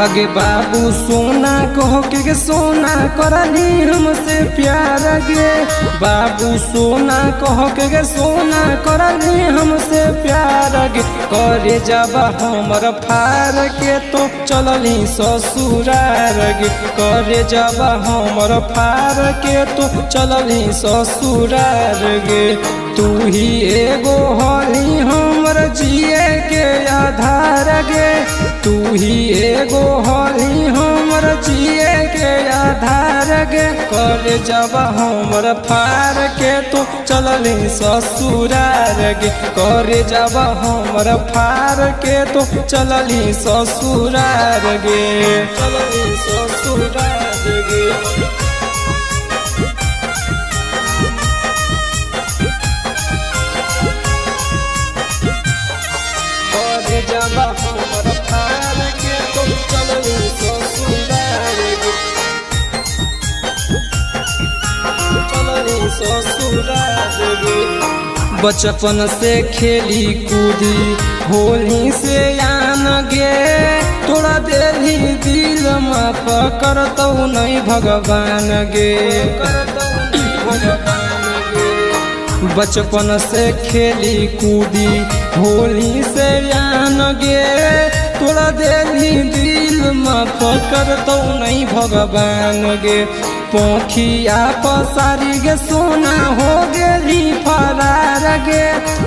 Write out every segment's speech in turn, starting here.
अगे बाबू सोना कहो के सोना करली हमसे प्यार गे। बाबू सोना कहो के सोना करली हमसे प्यार गे। करे जब हमर फार के तो चलली ससुरार गे। करे जब हमर फार के तो चलली ससुरार गे। तू ही एगो हली हमर जिए के आधार गे। तू ही एगो हली हमर जिए के आधार गे। करे जब हमर फार के तो चलली ससुरार गे। करे जब हमर फार के तो चलली ससुरार गे। चलली ससुरार गे। जब हमर फार के तो चलली ससुरार गे। चलली ससुरार गे। बचपन से खेली कूदी होली से आन गे। तोड़ा देली दिल में पकड़तौ नहीं भगवान गे। बचपन से खेली कूदी होली से आन गे। तोड़ा देली दिल में पकड़तौ नहीं भगवान गे। पोखिया पसारी गे सोना हो गेली फरार गे।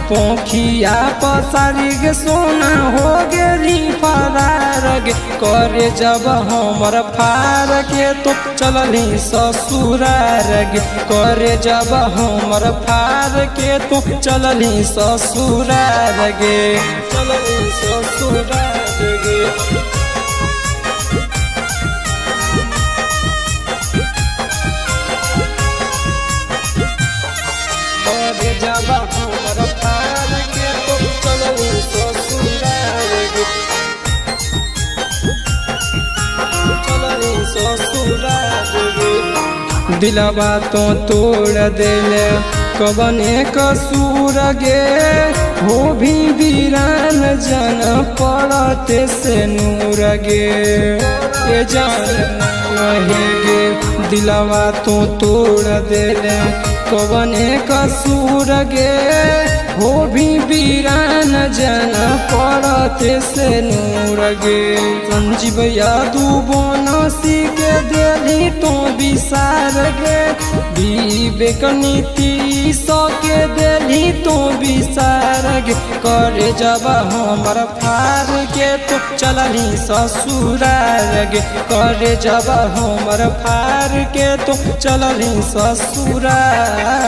पोखिया पसारी गे सोना हो गेली फरार गे। करे जब हमर फार के तो चलली ससुरार गे। करे जब हमर फार के तो चलली ससुरार गे। चलली ससुरार गे। जब हमर फार के तो चलली ससुरार गे। चलली ससुरार गे। दिलवा तो तोड़ देले कबने कसूर गे। हो भी वीरान जन पड़ते से नूर गे। ये जान है गे दिलवा तो तोड़ देले कबने कसूर गे। हो भी वीरान जन पड़ते से नूर गे। संजीव यादू बनसी के देली तो विसार गे। विवेक नीति सो के देली तो विसार गे। करे जब हमर फार के तो चलली ससुरार गे। करे जब हमर फार के तो चलली ससुरार